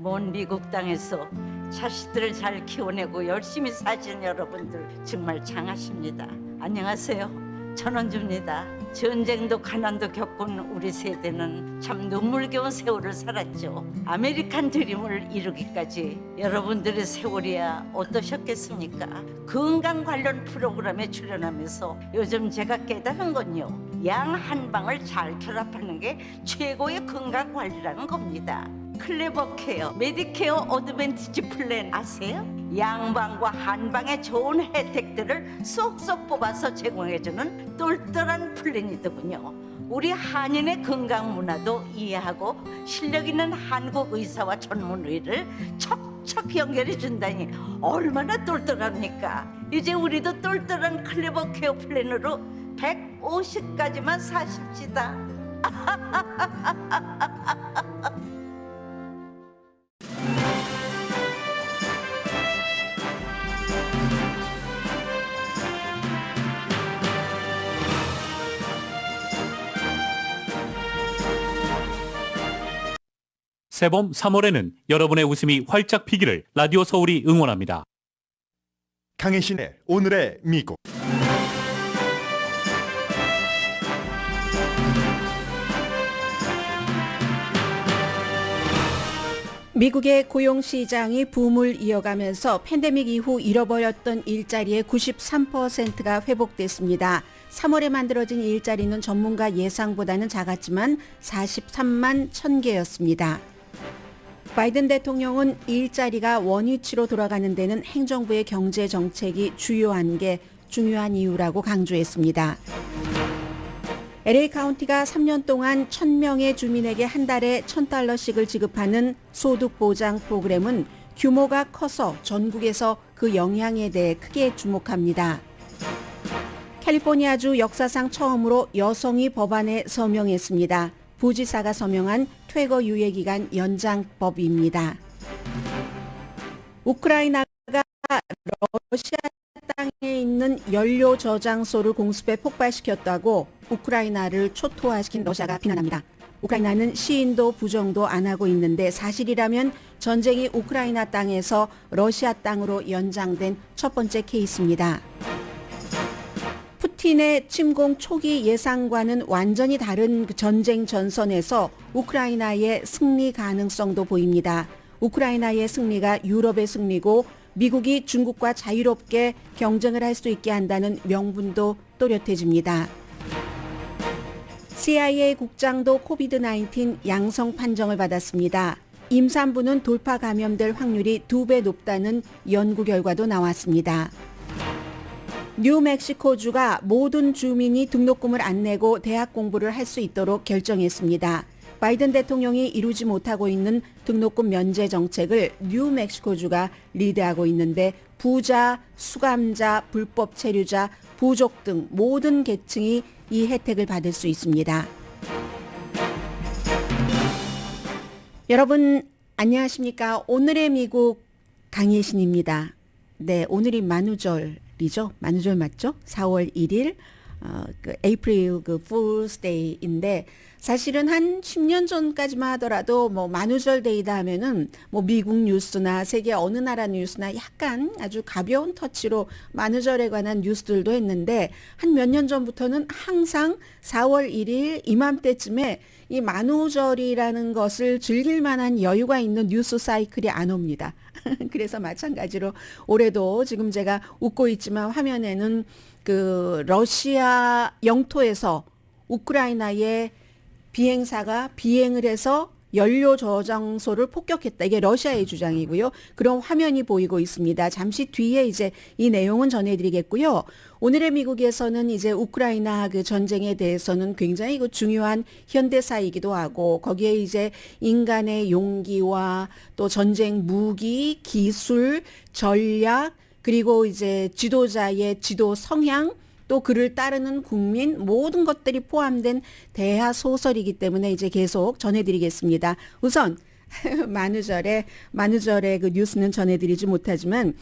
먼 미국 땅에서 자식들을 잘 키워내고 열심히 사신 여러분들 정말 장하십니다. 안녕하세요. 전원주입니다. 전쟁도 가난도 겪은 우리 세대는 참 눈물겨운 세월을 살았죠. 아메리칸 드림을 이루기까지 여러분들의 세월이야 어떠셨겠습니까? 건강 관련 프로그램에 출연하면서 요즘 제가 깨달은 건요, 양 한 방을 잘 결합하는 게 최고의 건강 관리라는 겁니다. 클레버 케어, 메디케어 어드밴티지 플랜 아세요? 양방과 한방의 좋은 혜택들을 쏙쏙 뽑아서 제공해주는 똘똘한 플랜이더군요. 우리 한인의 건강 문화도 이해하고 실력 있는 한국 의사와 전문의를 척척 연결해 준다니 얼마나 똘똘합니까? 이제 우리도 똘똘한 클레버 케어 플랜으로 150까지만 사십시다. 새봄 3월에는 여러분의 웃음이 활짝 피기를 라디오 서울이 응원합니다. 강혜신의 오늘의 미국. 미국의 고용시장이 붐을 이어가면서 팬데믹 이후 잃어버렸던 일자리의 93%가 회복됐습니다. 3월에 만들어진 일자리는 전문가 예상보다는 작았지만 43만 1000개였습니다. 바이든 대통령은 일자리가 원위치로 돌아가는 데는 행정부의 경제 정책이 중요한 이유라고 강조했습니다. LA 카운티가 3년 동안 1000명의 주민에게 한 달에 $1000씩을 지급하는 소득 보장 프로그램은 규모가 커서 전국에서 그 영향에 대해 크게 주목합니다. 캘리포니아주 역사상 처음으로 여성이 법안에 서명했습니다. 부지사가 서명한 퇴거 유예기간 연장법입니다. 우크라이나가 러시아 땅에 있는 연료 저장소를 공습해 폭발시켰다고 우크라이나를 초토화시킨 러시아가 비난합니다. 우크라이나는 시인도 부정도 안 하고 있는데 사실이라면 전쟁이 우크라이나 땅에서 러시아 땅으로 연장된 첫 번째 케이스입니다. 푸틴의 침공 초기 예상과는 완전히 다른 전쟁 전선에서 우크라이나의 승리 가능성도 보입니다. 우크라이나의 승리가 유럽의 승리고 미국이 중국과 자유롭게 경쟁을 할 수 있게 한다는 명분도 또렷해집니다. CIA 국장도 코비드-19 양성 판정을 받았습니다. 임산부는 돌파 감염될 확률이 2배 높다는 연구 결과도 나왔습니다. 뉴멕시코주가 모든 주민이 등록금을 안 내고 대학 공부를 할 수 있도록 결정했습니다. 바이든 대통령이 이루지 못하고 있는 등록금 면제 정책을 뉴멕시코주가 리드하고 있는데 부자, 수감자, 불법 체류자, 부족 등 모든 계층이 이 혜택을 받을 수 있습니다. 여러분 안녕하십니까? 오늘의 미국 강혜신입니다. 네, 오늘이 만우절이죠. 만우절 맞죠? 4월 1일 에이프릴 Fool's Day인데 사실은 한 10년 전까지만 하더라도 뭐 만우절 데이다 하면은 뭐 미국 뉴스나 세계 어느 나라 뉴스나 약간 아주 가벼운 터치로 만우절에 관한 뉴스들도 했는데 한 몇 년 전부터는 항상 4월 1일 이맘때쯤에 이 만우절이라는 것을 즐길 만한 여유가 있는 뉴스 사이클이 안 옵니다. 그래서 마찬가지로 올해도 지금 제가 웃고 있지만 화면에는 그 러시아 영토에서 우크라이나의 비행사가 비행을 해서 연료 저장소를 폭격했다. 이게 러시아의 주장이고요. 그런 화면이 보이고 있습니다. 잠시 뒤에 이제 이 내용은 전해드리겠고요. 오늘의 미국에서는 이제 우크라이나 그 전쟁에 대해서는 굉장히 그 중요한 현대사이기도 하고 거기에 이제 인간의 용기와 또 전쟁 무기, 기술, 전략 그리고 이제 지도자의 지도 성향 또 그를 따르는 국민 모든 것들이 포함된 대하 소설이기 때문에 이제 계속 전해드리겠습니다. 우선 만우절의 그 뉴스는 전해드리지 못하지만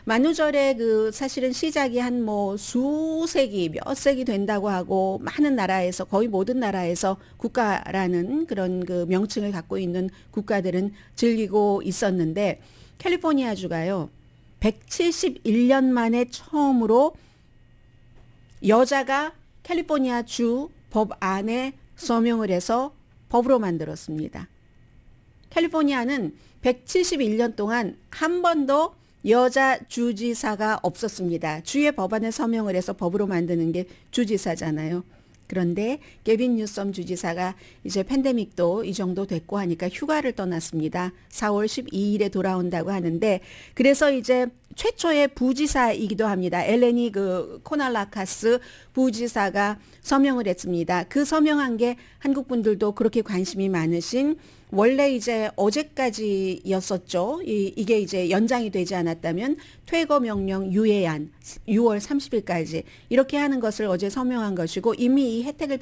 만우절의 그 사실은 시작이 한 뭐 수세기 몇 세기 된다고 하고 많은 나라에서 거의 모든 나라에서 국가라는 그런 그 명칭을 갖고 있는 국가들은 즐기고 있었는데 캘리포니아주가요 171년 만에 처음으로 여자가 캘리포니아 주 법 안에 서명을 해서 법으로 만들었습니다. 캘리포니아는 171년 동안 한 번도 여자 주지사가 없었습니다. 주의 법안에 서명을 해서 법으로 만드는 게 주지사잖아요. 그런데 게빈 뉴섬 주지사가 이제 팬데믹도 이 정도 됐고 하니까 휴가를 떠났습니다. 4월 12일에 돌아온다고 하는데 그래서 이제 최초의 부지사이기도 합니다. 엘레니 그 코날라카스 부지사가 서명을 했습니다. 그 서명한 게 한국 분들도 그렇게 관심이 많으신 원래 이제 어제까지였었죠. 이게 이제 연장이 되지 않았다면 퇴거 명령 유예안 6월 30일까지 이렇게 하는 것을 어제 서명한 것이고 이미 이 혜택을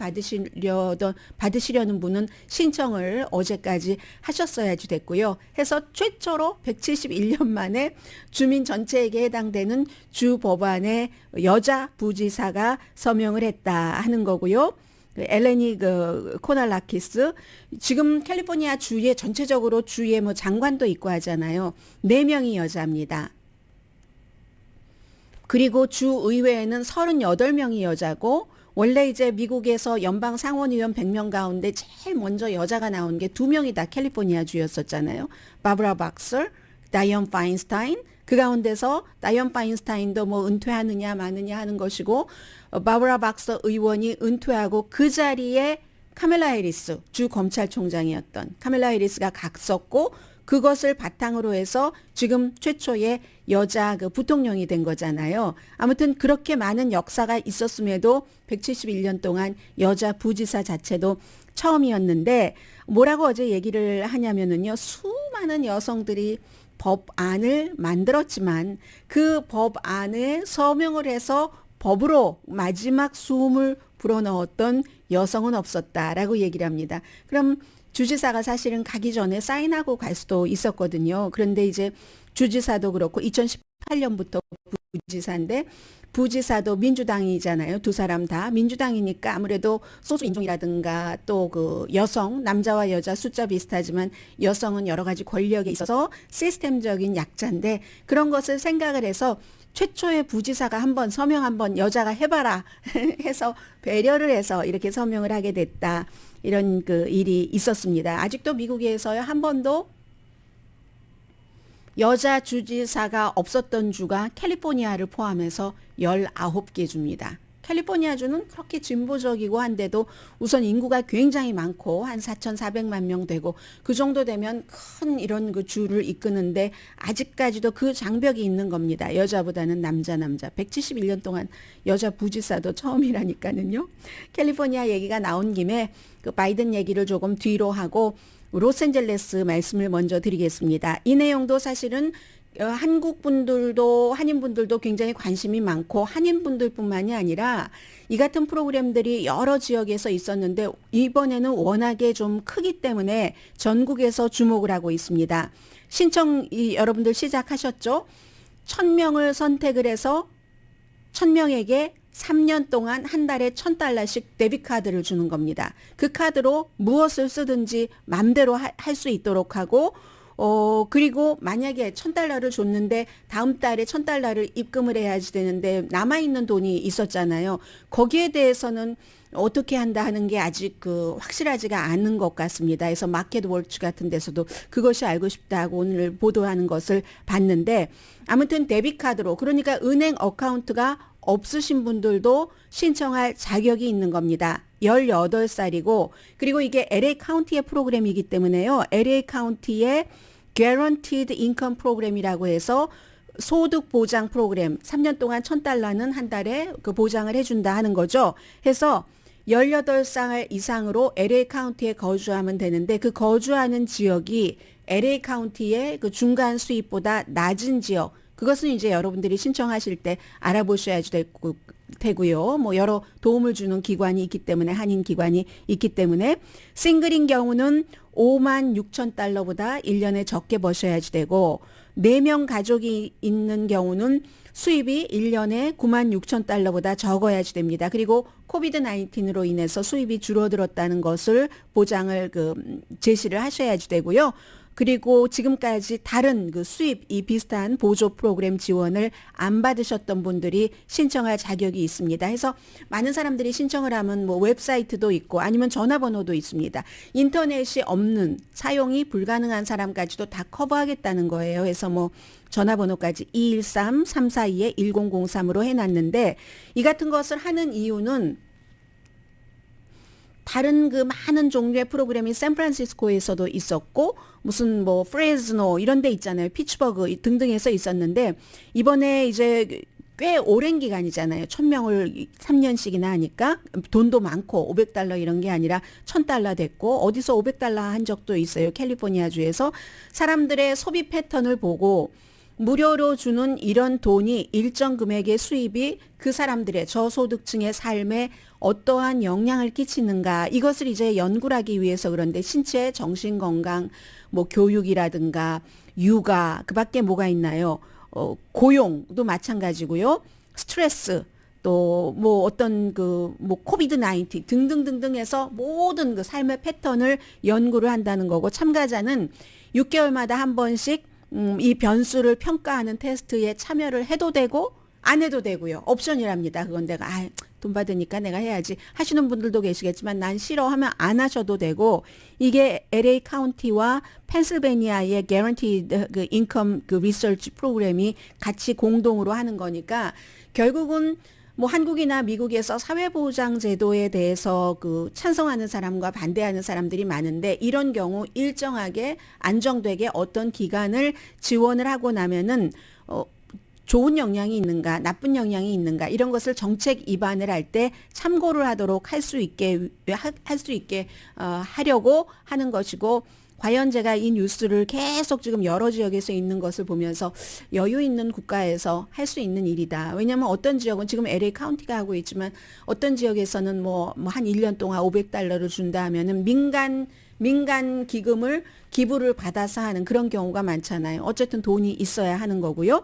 받으시려는 분은 신청을 어제까지 하셨어야지 됐고요. 해서 최초로 171년 만에 주민 전체에게 해당되는 주 법안에 여자 부지사가 서명을 했다 하는 거고요. 엘레니 그 코날라키스 지금 캘리포니아 주에 전체적으로 주에 뭐 장관도 있고 하잖아요. 4명이 여자입니다. 그리고 주 의회에는 38명이 여자고 원래 이제 미국에서 연방 상원의원 100명 가운데 제일 먼저 여자가 나온 게 2명이 다 캘리포니아 주였었잖아요. 바브라 박서, 다이언 파인스타인. 그 가운데서 다이언 파인스타인도 뭐 은퇴하느냐 마느냐 하는 것이고 바브라 박서 의원이 은퇴하고 그 자리에 카멜라 해리스 주 검찰총장이었던 카멜라 해리스가 갔었고 그것을 바탕으로 해서 지금 최초의 여자 그 부통령이 된 거잖아요. 아무튼 그렇게 많은 역사가 있었음에도 171년 동안 여자 부지사 자체도 처음이었는데 뭐라고 어제 얘기를 하냐면은요. 수많은 여성들이 법안을 만들었지만 그 법안에 서명을 해서 법으로 마지막 숨을 불어넣었던 여성은 없었다라고 얘기를 합니다. 그럼 주지사가 사실은 가기 전에 사인하고 갈 수도 있었거든요. 그런데 이제 주지사도 그렇고 2018년부터 부지사인데 부지사도 민주당이잖아요. 두 사람 다 민주당이니까 아무래도 소수 인종이라든가 또 그 여성, 남자와 여자 숫자 비슷하지만 여성은 여러 가지 권력에 있어서 시스템적인 약자인데 그런 것을 생각을 해서 최초의 부지사가 한번 서명 한번 여자가 해봐라 해서 배려를 해서 이렇게 서명을 하게 됐다. 이런 그 일이 있었습니다. 아직도 미국에서요 한 번도 여자 주지사가 없었던 주가 캘리포니아를 포함해서 19개 주입니다. 캘리포니아 주는 그렇게 진보적이고 한데도 우선 인구가 굉장히 많고 한 4,400만 명 되고 그 정도 되면 큰 이런 그 주를 이끄는데 아직까지도 그 장벽이 있는 겁니다. 여자보다는 남자 171년 동안 여자 부지사도 처음이라니까는요. 캘리포니아 얘기가 나온 김에 그 바이든 얘기를 조금 뒤로 하고 로스앤젤레스 말씀을 먼저 드리겠습니다. 이 내용도 사실은 한국 분들도 한인 분들도 굉장히 관심이 많고 한인 분들뿐만이 아니라 이 같은 프로그램들이 여러 지역에서 있었는데 이번에는 워낙에 좀 크기 때문에 전국에서 주목을 하고 있습니다. 신청 여러분들 시작하셨죠? 1,000명을 선택을 해서 1,000명에게 3년 동안 한 달에 $1,000씩 데뷔 카드를 주는 겁니다. 그 카드로 무엇을 쓰든지 맘대로 할 수 있도록 하고 그리고 만약에 $1,000를 줬는데 다음 달에 $1,000를 입금을 해야지 되는데 남아있는 돈이 있었잖아요. 거기에 대해서는 어떻게 한다 하는 게 아직 그 확실하지가 않은 것 같습니다. 그래서 마켓워치 같은 데서도 그것이 알고 싶다 하고 오늘 보도하는 것을 봤는데 아무튼 데뷔카드로 그러니까 은행 어카운트가 없으신 분들도 신청할 자격이 있는 겁니다. 18살이고 그리고 이게 LA 카운티의 프로그램이기 때문에요. LA 카운티의 Guaranteed Income 프로그램이라고 해서 소득 보장 프로그램 3년 동안 $1,000는 한 달에 그 보장을 해준다 하는 거죠. 해서 18살 이상으로 LA 카운티에 거주하면 되는데 그 거주하는 지역이 LA 카운티의 그 중간 수입보다 낮은 지역 그것은 이제 여러분들이 신청하실 때 되고요. 뭐 여러 도움을 주는 기관이 있기 때문에 한인 기관이 있기 때문에 싱글인 경우는 5만 6천 달러보다 1년에 적게 버셔야지 되고 4명 가족이 있는 경우는 수입이 1년에 9만 6천 달러보다 적어야지 됩니다. 그리고 코비드 19으로 인해서 수입이 줄어들었다는 것을 보장을 제시를 하셔야지 되고요. 그리고 지금까지 다른 수입이 비슷한 보조 프로그램 지원을 안 받으셨던 분들이 신청할 자격이 있습니다. 해서 많은 사람들이 신청을 하면 뭐 웹사이트도 있고 아니면 전화번호도 있습니다. 인터넷이 없는 사용이 불가능한 사람까지도 다 커버하겠다는 거예요. 그래서 뭐 전화번호까지 213-342-1003으로 해놨는데 이 같은 것을 하는 이유는 다른 많은 종류의 프로그램이 샌프란시스코에서도 있었고 무슨 뭐 프레즈노 이런 데 있잖아요. 피츠버그 등등에서 있었는데 이번에 이제 꽤 오랜 기간이잖아요. 1,000명을 3년씩이나 하니까 돈도 많고 $500 이런 게 아니라 $1,000 됐고 어디서 $500 한 적도 있어요. 캘리포니아주에서 사람들의 소비 패턴을 보고 무료로 주는 이런 돈이 일정 금액의 수입이 그 사람들의 저소득층의 삶에 어떠한 영향을 끼치는가 이것을 이제 연구를 하기 위해서 그런데 신체 정신건강 뭐 교육이라든가 육아 그밖에 뭐가 있나요? 고용도 마찬가지고요. 스트레스 또 뭐 어떤 뭐 코비드 19 등등등등 해서 모든 그 삶의 패턴을 연구를 한다는 거고 참가자는 6개월마다 한 번씩 이 변수를 평가하는 테스트에 참여를 해도 되고 안 해도 되고요. 옵션이랍니다. 그건 내가 돈 받으니까 내가 해야지 하시는 분들도 계시겠지만 난 싫어하면 안 하셔도 되고 이게 LA 카운티와 펜실베니아의 Guaranteed Income 리서치 프로그램이 같이 공동으로 하는 거니까 결국은 뭐 한국이나 미국에서 사회보장 제도에 대해서 찬성하는 사람과 반대하는 사람들이 많은데 이런 경우 일정하게 안정되게 어떤 기간을 지원을 하고 나면은 좋은 영향이 있는가 나쁜 영향이 있는가 이런 것을 정책 입안을 할 때 참고를 하도록 할 수 있게 하려고 하는 것이고 과연 제가 이 뉴스를 계속 지금 여러 지역에서 있는 것을 보면서 여유 있는 국가에서 할 수 있는 일이다. 왜냐하면 어떤 지역은 지금 LA 카운티가 하고 있지만 어떤 지역에서는 뭐 한 1년 동안 $500를 준다 하면은 민간 기부를 받아서 하는 그런 경우가 많잖아요. 어쨌든 돈이 있어야 하는 거고요.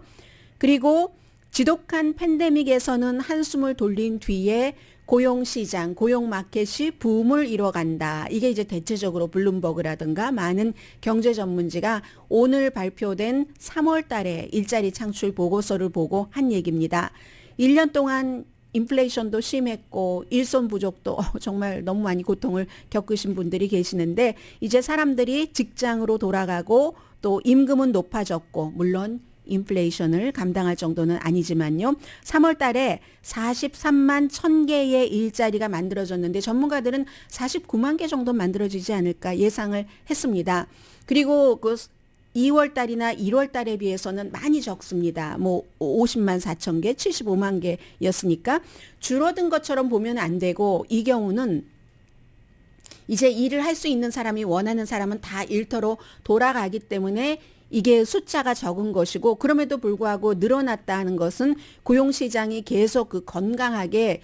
그리고 지독한 팬데믹에서는 한숨을 돌린 뒤에 고용시장, 고용마켓이 붐을 이뤄간다. 이게 이제 대체적으로 블룸버그라든가 많은 경제 전문지가 오늘 발표된 3월 달에 일자리 창출 보고서를 보고 한 얘기입니다. 1년 동안 인플레이션도 심했고 일손 부족도 정말 너무 많이 고통을 겪으신 분들이 계시는데 이제 사람들이 직장으로 돌아가고 또 임금은 높아졌고 물론 인플레이션을 감당할 정도는 아니지만요. 3월 달에 43만 1,000개의 일자리가 만들어졌는데 전문가들은 49만 개 정도 만들어지지 않을까 예상을 했습니다. 그리고 2월 달이나 1월 달에 비해서는 많이 적습니다. 뭐 50만 4천 개, 75만 개였으니까 줄어든 것처럼 보면 안 되고 이 경우는 이제 일을 할 수 있는 사람이 원하는 사람은 다 일터로 돌아가기 때문에 이게 숫자가 적은 것이고 그럼에도 불구하고 늘어났다 하는 것은 고용시장이 계속 건강하게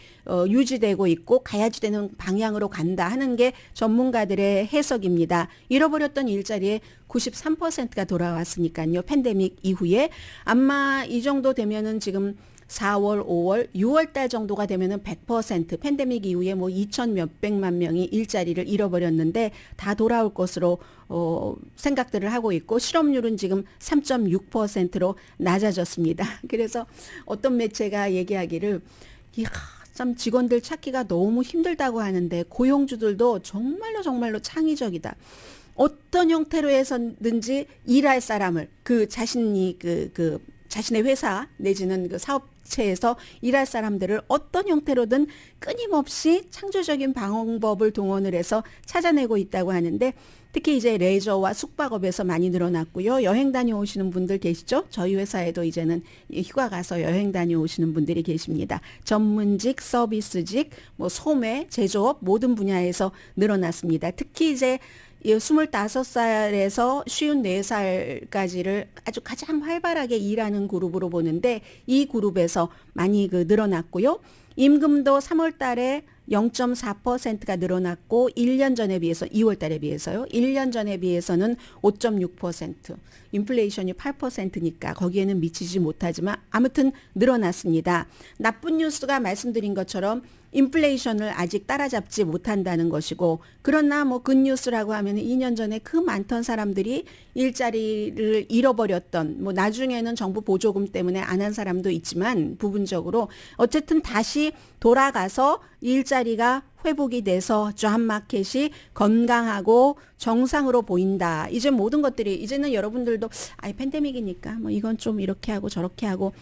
유지되고 있고 가야지 되는 방향으로 간다 하는 게 전문가들의 해석입니다. 잃어버렸던 일자리의 93%가 돌아왔으니까요. 팬데믹 이후에 아마 이 정도 되면은 지금 4월, 5월, 6월 달 정도가 되면은 100% 팬데믹 이후에 뭐 2천 몇백만 명이 일자리를 잃어버렸는데 다 돌아올 것으로 생각들을 하고 있고 실업률은 지금 3.6%로 낮아졌습니다. 그래서 어떤 매체가 얘기하기를 참 직원들 찾기가 너무 힘들다고 하는데 고용주들도 정말로 창의적이다. 어떤 형태로 해서든지 일할 사람을 자신이 자신의 회사 내지는 사업체에서 일할 사람들을 어떤 형태로든 끊임없이 창조적인 방법을 동원을 해서 찾아내고 있다고 하는데 특히 이제 레저와 숙박업에서 많이 늘어났고요. 여행 다녀오시는 분들 계시죠? 저희 회사에도 이제는 휴가 가서 여행 다녀오시는 분들이 계십니다. 전문직, 서비스직, 뭐 소매, 제조업 모든 분야에서 늘어났습니다. 특히 이제 25살에서 54살까지를 아주 가장 활발하게 일하는 그룹으로 보는데 이 그룹에서 많이 늘어났고요. 임금도 3월 달에 0.4%가 늘어났고 1년 전에 비해서 2월 달에 비해서요. 1년 전에 비해서는 5.6%. 인플레이션이 8%니까 거기에는 미치지 못하지만 아무튼 늘어났습니다. 나쁜 뉴스가 말씀드린 것처럼 인플레이션을 아직 따라잡지 못한다는 것이고, 그러나 뭐 굿뉴스라고 하면 2년 전에 그 많던 사람들이 일자리를 잃어버렸던, 뭐 나중에는 정부 보조금 때문에 안 한 사람도 있지만 부분적으로 어쨌든 다시 돌아가서 일자리가 회복이 돼서 존마켓이 건강하고 정상으로 보인다. 이제 모든 것들이, 이제는 여러분들도 팬데믹이니까 뭐 이건 좀 이렇게 하고 저렇게 하고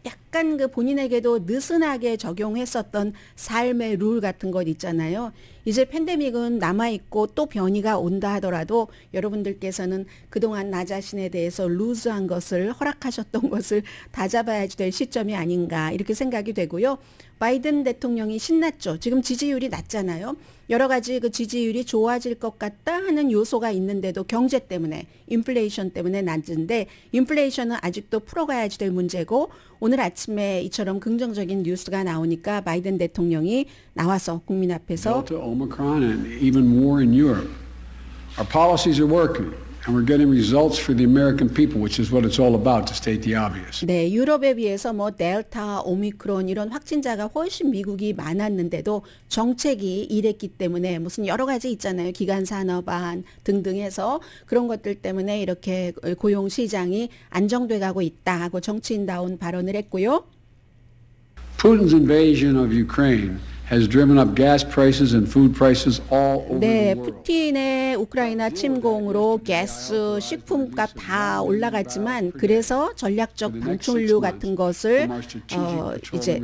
약간 그 본인에게도 느슨하게 적용했었던 삶의 룰 같은 것 있잖아요. 이제 팬데믹은 남아있고 또 변이가 온다 하더라도 여러분들께서는 그동안 나 자신에 대해서 루즈한 것을, 허락하셨던 것을 다 잡아야지 될 시점이 아닌가 이렇게 생각이 되고요. 바이든 대통령이 신났죠. 지금 지지율이 낮잖아요. 여러 가지 그 지지율이 좋아질 것 같다 하는 요소가 있는데도 경제 때문에, 인플레이션 때문에 낮은데, 인플레이션은 아직도 풀어가야지 될 문제고, 오늘 아침에 이처럼 긍정적인 뉴스가 나오니까 바이든 대통령이 나와서 국민 앞에서 Delta, Omicron, and even more in Europe. Our policies are working, and we're getting results for the American people, which is what it's all about, to state the obvious. 네, 유럽에 비해서 뭐 델타, 오미크론 이런 확진자가 훨씬 미국이 많았는데도 정책이 이랬기 때문에 무슨 여러 가지 있잖아요. 기간 산업안 등등 해서 그런 것들 때문에 이렇게 고용 시장이 안정돼 가고 있다 하고 정치인다운 발언을 했고요. Putin's invasion of Ukraine has driven up gas prices and food prices all over 네, the world. 푸틴의 우크라이나 침공으로 가스, 식품값 다 올라갔지만 그래서 전략적 방출류 같은 것을 이제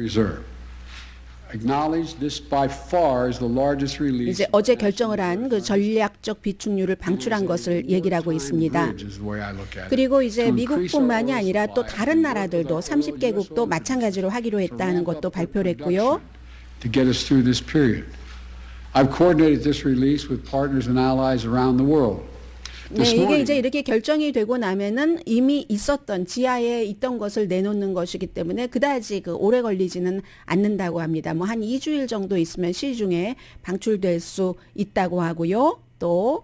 Acknowledge this by far is the largest release. 이제 어제 결정을 한 그 전략적 비축류를 방출한 것을 얘기를 하고 있습니다. 그리고 이제 미국뿐만이 아니라 또 다른 나라들도 30개국도 마찬가지로 하기로 했다는 것도 발표를 했고요. To get us through this period. I've coordinated this release with partners and allies around the world. 네, 이게 이제 이렇게 결정이 되고 나면은 이미 있었던 지하에 있던 것을 내놓는 것이기 때문에 그다지 그 오래 걸리지는 않는다고 합니다. 뭐 한 2주일 정도 있으면 시중에 방출될 수 있다고 하고요. 또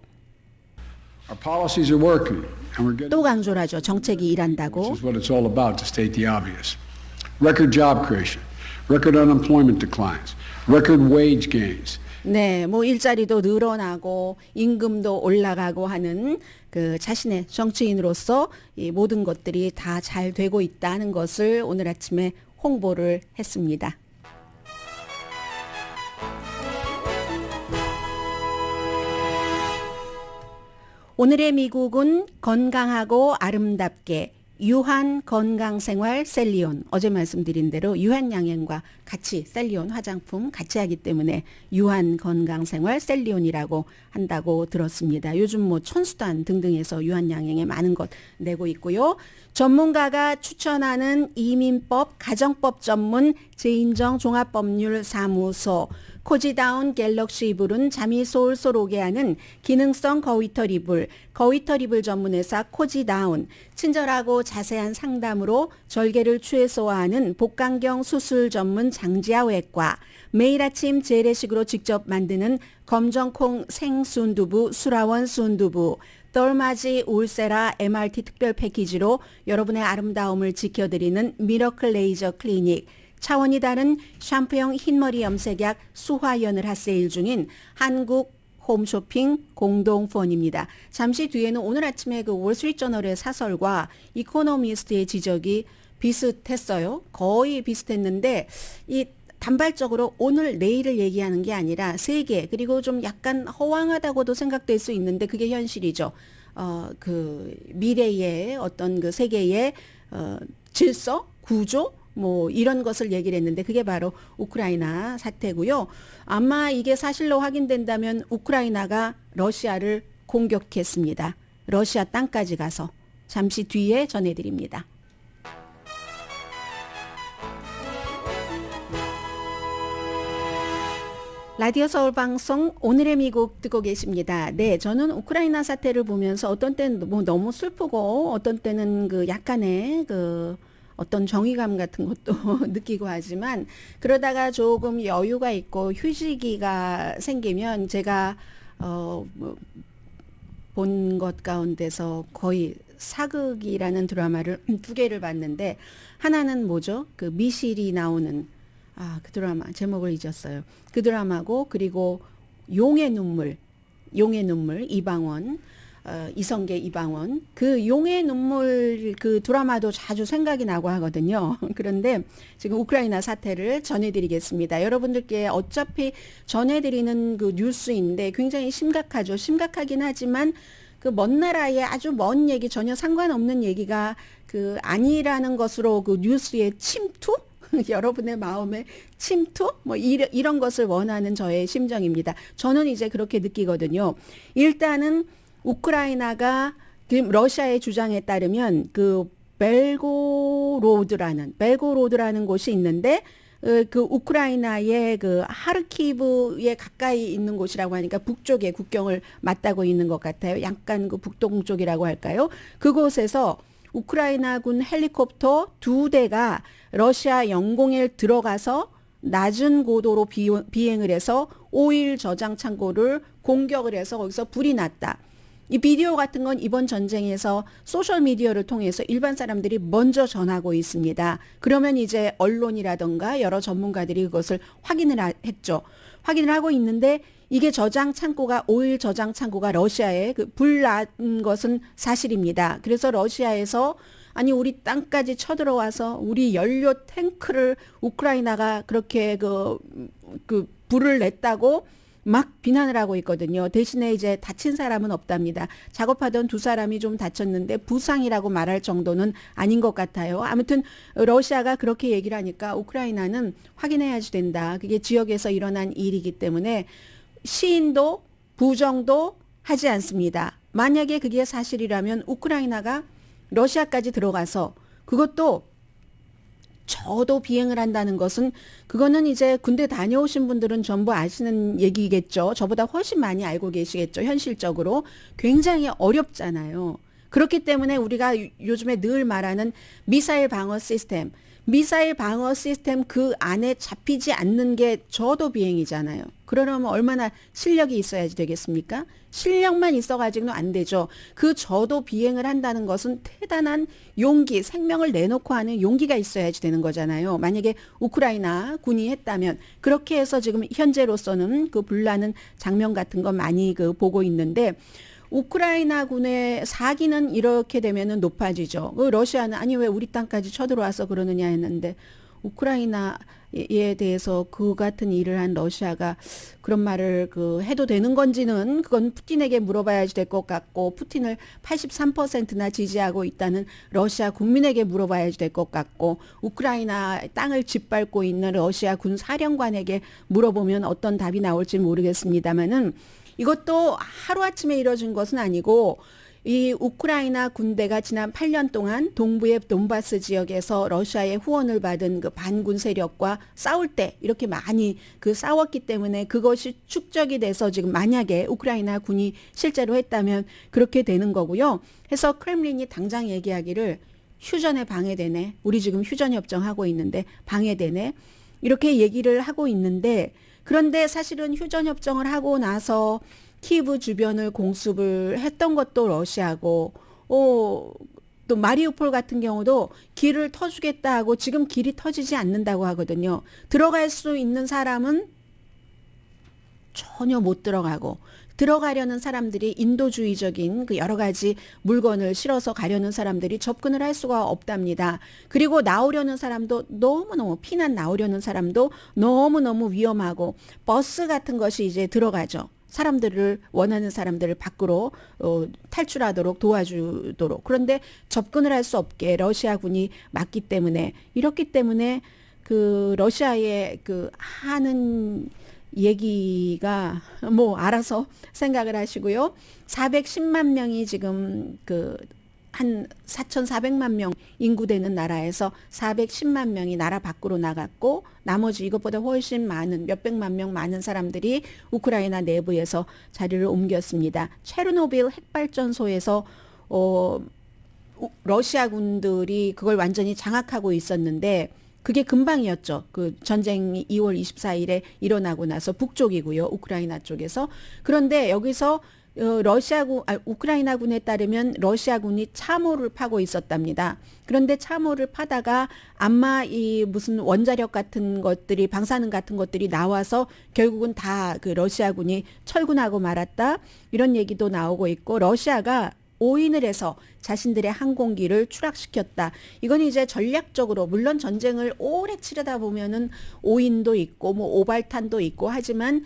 Our policies are working, and we're getting. 또 강조를 하죠. 정책이 일한다고. Which is what it's all about, to state the obvious. Record job creation, record unemployment declines, record wage gains. 네, 뭐 일자리도 늘어나고 임금도 올라가고 하는 그 자신의 정치인으로서 이 모든 것들이 다 잘 되고 있다는 것을 오늘 아침에 홍보를 했습니다. 오늘의 미국은 건강하고 아름답게 유한 건강생활 셀리온, 어제 말씀드린 대로 유한양행과 같이 셀리온 화장품 같이 하기 때문에 유한 건강생활 셀리온이라고 한다고 들었습니다. 요즘 뭐 천수단 등등에서 유한양행에 많은 것 내고 있고요. 전문가가 추천하는 이민법, 가정법 전문 제인정 종합법률사무소, 코지다운 갤럭시 이불은 잠이 솔솔 오게 하는 기능성 거위털 이불, 거위털 이불 전문회사 코지다운, 친절하고 자세한 상담으로 절개를 최소화하는 복강경 수술 전문 장지아외과, 매일 아침 재래식으로 직접 만드는 검정콩 생순두부 수라원 순두부, 덜마지 울세라 MRT 특별 패키지로 여러분의 아름다움을 지켜드리는 미러클 레이저 클리닉, 차원이 다른 샴푸형 흰머리 염색약 수화연을 핫세일 중인 한국 홈쇼핑 공동폰입니다. 잠시 뒤에는 오늘 아침에 그 월스트리트저널의 사설과 이코노미스트의 지적이 비슷했어요. 거의 비슷했는데 이 단발적으로 오늘 내일을 얘기하는 게 아니라 세계, 그리고 좀 약간 허황하다고도 생각될 수 있는데 그게 현실이죠. 그 미래의 어떤 그 세계의 질서, 구조, 뭐 이런 것을 얘기를 했는데 그게 바로 우크라이나 사태고요. 아마 이게 사실로 확인된다면 우크라이나가 러시아를 공격했습니다. 러시아 땅까지 가서 잠시 뒤에 전해드립니다. 라디오 서울 방송 오늘의 미국 듣고 계십니다. 네, 저는 우크라이나 사태를 보면서 어떤 때는 뭐 너무 슬프고 어떤 때는 그 약간의 그 어떤 정의감 같은 것도 느끼고 하지만 그러다가 조금 여유가 있고 휴지기가 생기면 제가 본 것 가운데서 거의 사극이라는 드라마를 두 개를 봤는데 하나는 뭐죠? 그 미실이 나오는 그 드라마 제목을 잊었어요. 그 드라마고 그리고 용의 눈물 이방원 이성계 이방원 그 용의 눈물 그 드라마도 자주 생각이 나고 하거든요. 그런데 지금 우크라이나 사태를 전해드리겠습니다. 여러분들께 어차피 전해드리는 그 뉴스인데 굉장히 심각하죠. 심각하긴 하지만 그 먼 나라의 아주 먼 얘기 전혀 상관없는 얘기가 그 아니라는 것으로 그 뉴스의 침투? 여러분의 마음에 침투? 뭐 이런 것을 원하는 저의 심정입니다. 저는 이제 그렇게 느끼거든요. 일단은 우크라이나가 지금 러시아의 주장에 따르면 그 벨고로드라는 곳이 있는데 그 우크라이나의 그 하르키브에 가까이 있는 곳이라고 하니까 북쪽에 국경을 맞다고 있는 것 같아요. 약간 그 북동쪽이라고 할까요? 그곳에서 우크라이나군 헬리콥터 2대가 러시아 영공에 들어가서 낮은 고도로 비행을 해서 오일 저장 창고를 공격을 해서 거기서 불이 났다. 이 비디오 같은 건 이번 전쟁에서 소셜미디어를 통해서 일반 사람들이 먼저 전하고 있습니다. 그러면 이제 언론이라던가 여러 전문가들이 그것을 확인을 했죠. 확인을 하고 있는데 이게 저장 창고가 오일 저장 창고가 러시아에 그 불 난 것은 사실입니다. 그래서 러시아에서 아니 우리 땅까지 쳐들어와서 우리 연료 탱크를 우크라이나가 그렇게 그 불을 냈다고 막 비난을 하고 있거든요. 대신에 이제 다친 사람은 없답니다. 작업하던 두 사람이 좀 다쳤는데 부상이라고 말할 정도는 아닌 것 같아요. 아무튼 러시아가 그렇게 얘기를 하니까 우크라이나는 확인해야지 된다. 그게 지역에서 일어난 일이기 때문에 시인도 부정도 하지 않습니다. 만약에 그게 사실이라면 우크라이나가 러시아까지 들어가서 그것도 저도 비행을 한다는 것은 그거는 이제 군대 다녀오신 분들은 전부 아시는 얘기겠죠. 저보다 훨씬 많이 알고 계시겠죠. 현실적으로 굉장히 어렵잖아요. 그렇기 때문에 우리가 요즘에 늘 말하는 미사일 방어 시스템 그 안에 잡히지 않는 게 저도 비행이잖아요. 그러려면 얼마나 실력이 있어야지 되겠습니까? 실력만 있어가지고는 안 되죠. 그 저도 비행을 한다는 것은 대단한 용기, 생명을 내놓고 하는 용기가 있어야지 되는 거잖아요. 만약에 우크라이나 군이 했다면 그렇게 해서 지금 현재로서는 그 불나는 장면 같은 거 많이 그 보고 있는데 우크라이나 군의 사기는 이렇게 되면은 높아지죠. 러시아는 아니 왜 우리 땅까지 쳐들어와서 그러느냐 했는데 우크라이나에 대해서 그 같은 일을 한 러시아가 그런 말을 그 해도 되는 건지는 그건 푸틴에게 물어봐야지 될 것 같고 푸틴을 83%나 지지하고 있다는 러시아 국민에게 물어봐야지 될 것 같고 우크라이나 땅을 짓밟고 있는 러시아 군 사령관에게 물어보면 어떤 답이 나올지 모르겠습니다만은 이것도 하루아침에 이뤄진 것은 아니고 이 우크라이나 군대가 지난 8년 동안 동부의 돈바스 지역에서 러시아의 후원을 받은 그 반군 세력과 싸울 때 이렇게 많이 그 싸웠기 때문에 그것이 축적이 돼서 지금 만약에 우크라이나 군이 실제로 했다면 그렇게 되는 거고요. 해서 크렘린이 당장 얘기하기를 휴전에 방해되네. 우리 지금 휴전 협정하고 있는데 방해되네. 이렇게 얘기를 하고 있는데 그런데 사실은 휴전협정을 하고 나서 키예브 주변을 공습을 했던 것도 러시아고 또 마리우폴 같은 경우도 길을 터주겠다 하고 지금 길이 터지지 않는다고 하거든요. 들어갈 수 있는 사람은 전혀 못 들어가고 들어가려는 사람들이 인도주의적인 그 여러 가지 물건을 실어서 가려는 사람들이 접근을 할 수가 없답니다. 그리고 나오려는 사람도 너무너무 피난 나오려는 사람도 너무너무 위험하고 버스 같은 것이 이제 들어가죠. 사람들을 원하는 사람들을 밖으로 탈출하도록 도와주도록. 그런데 접근을 할 수 없게 러시아군이 막기 때문에 이렇기 때문에 그 러시아의 그 하는 얘기가 뭐 알아서 생각을 하시고요. 410만 명이 지금 그 한 4,400만 명 인구 되는 나라에서 410만 명이 나라 밖으로 나갔고 나머지 이것보다 훨씬 많은 몇백만 명 많은 사람들이 우크라이나 내부에서 자리를 옮겼습니다. 체르노빌 핵발전소에서 러시아군들이 그걸 완전히 장악하고 있었는데 그게 금방이었죠. 그 전쟁이 2월 24일에 일어나고 나서 북쪽이고요. 우크라이나 쪽에서. 그런데 여기서 우크라이나군에 따르면 러시아군이 참호를 파고 있었답니다. 그런데 참호를 파다가 아마 이 무슨 원자력 같은 것들이 방사능 같은 것들이 나와서 결국은 다 그 러시아군이 철군하고 말았다. 이런 얘기도 나오고 있고 러시아가 오인을 해서 자신들의 항공기를 추락시켰다. 이건 이제 전략적으로 물론 전쟁을 오래 치르다 보면은 오인도 있고 뭐 오발탄도 있고 하지만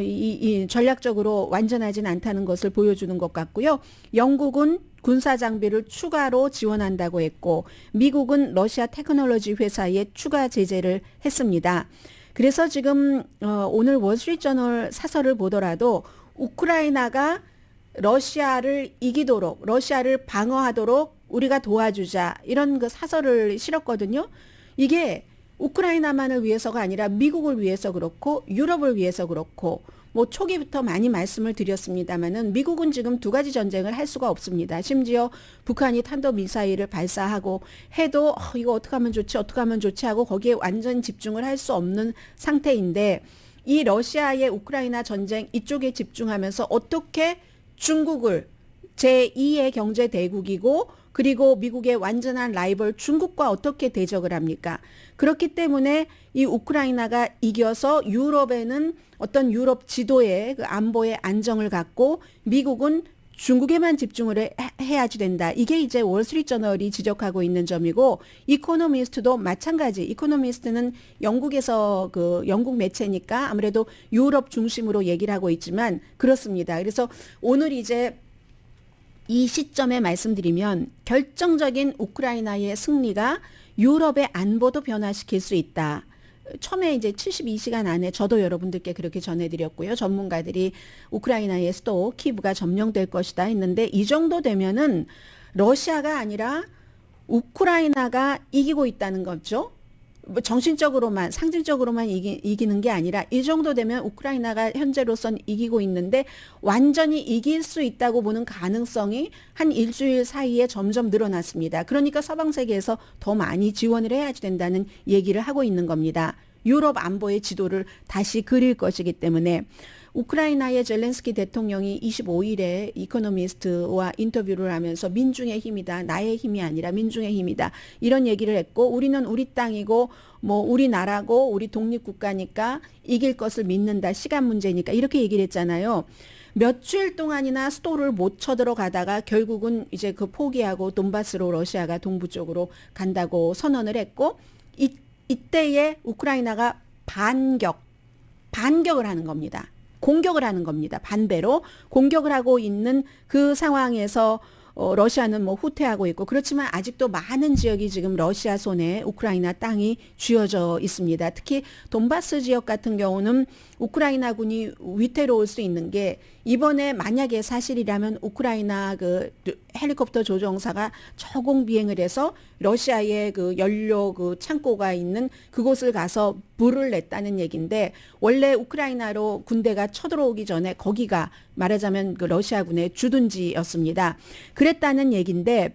이 전략적으로 완전하진 않다는 것을 보여주는 것 같고요. 영국은 군사 장비를 추가로 지원한다고 했고 미국은 러시아 테크놀로지 회사에 추가 제재를 했습니다. 그래서 지금 오늘 월스트리트저널 사설을 보더라도 우크라이나가 러시아를 이기도록 러시아를 방어하도록 우리가 도와주자 이런 그 사설을 실었거든요. 이게 우크라이나만을 위해서가 아니라 미국을 위해서 그렇고 유럽을 위해서 그렇고 뭐 초기부터 많이 말씀을 드렸습니다마는 미국은 지금 두 가지 전쟁을 할 수가 없습니다. 심지어 북한이 탄도미사일을 발사하고 해도 이거 어떻게 하면 좋지 어떻게 하면 좋지 하고 거기에 완전 집중을 할 수 없는 상태인데 이 러시아의 우크라이나 전쟁 이쪽에 집중하면서 어떻게 중국을 제2의 경제 대국이고 그리고 미국의 완전한 라이벌 중국과 어떻게 대적을 합니까? 그렇기 때문에 이 우크라이나가 이겨서 유럽에는 어떤 유럽 지도의 그 안보의 안정을 갖고 미국은 중국에만 집중을 해야지 된다. 이게 이제 월스트리트저널이 지적하고 있는 점이고 이코노미스트도 마찬가지. 이코노미스트는 영국에서 그 영국 매체니까 아무래도 유럽 중심으로 얘기를 하고 있지만 그렇습니다. 그래서 오늘 이제 이 시점에 말씀드리면 결정적인 우크라이나의 승리가 유럽의 안보도 변화시킬 수 있다. 처음에 이제 72시간 안에 저도 여러분들께 그렇게 전해드렸고요. 전문가들이 우크라이나의 수도 키브가 점령될 것이다 했는데 이 정도 되면은 러시아가 아니라 우크라이나가 이기고 있다는 거죠. 뭐 정신적으로만 상징적으로만 이기는 게 아니라 이 정도 되면 우크라이나가 현재로선 이기고 있는데 완전히 이길 수 있다고 보는 가능성이 한 일주일 사이에 점점 늘어났습니다. 그러니까 서방 세계에서 더 많이 지원을 해야지 된다는 얘기를 하고 있는 겁니다. 유럽 안보의 지도를 다시 그릴 것이기 때문에 우크라이나의 젤렌스키 대통령이 25일에 이코노미스트와 인터뷰를 하면서 민중의 힘이다. 나의 힘이 아니라 민중의 힘이다. 이런 얘기를 했고 우리는 우리 땅이고 뭐 우리 나라고 우리 독립국가니까 이길 것을 믿는다. 시간 문제니까 이렇게 얘기를 했잖아요. 몇 주일 동안이나 수도를 못 쳐들어가다가 결국은 이제 그 포기하고 돈바스로 러시아가 동부 쪽으로 간다고 선언을 했고 이때에 우크라이나가 반격을 하는 겁니다. 공격을 하는 겁니다. 반대로 공격을 하고 있는 그 상황에서 러시아는 뭐 후퇴하고 있고 그렇지만 아직도 많은 지역이 지금 러시아 손에 우크라이나 땅이 쥐어져 있습니다. 특히 돈바스 지역 같은 경우는 우크라이나군이 위태로울 수 있는 게 이번에 만약에 사실이라면 우크라이나 그 헬리콥터 조종사가 저공 비행을 해서 러시아의 그 연료 그 창고가 있는 그곳을 가서 불을 냈다는 얘기인데 원래 우크라이나로 군대가 쳐들어오기 전에 거기가 말하자면 그 러시아군의 주둔지였습니다. 그랬다는 얘기인데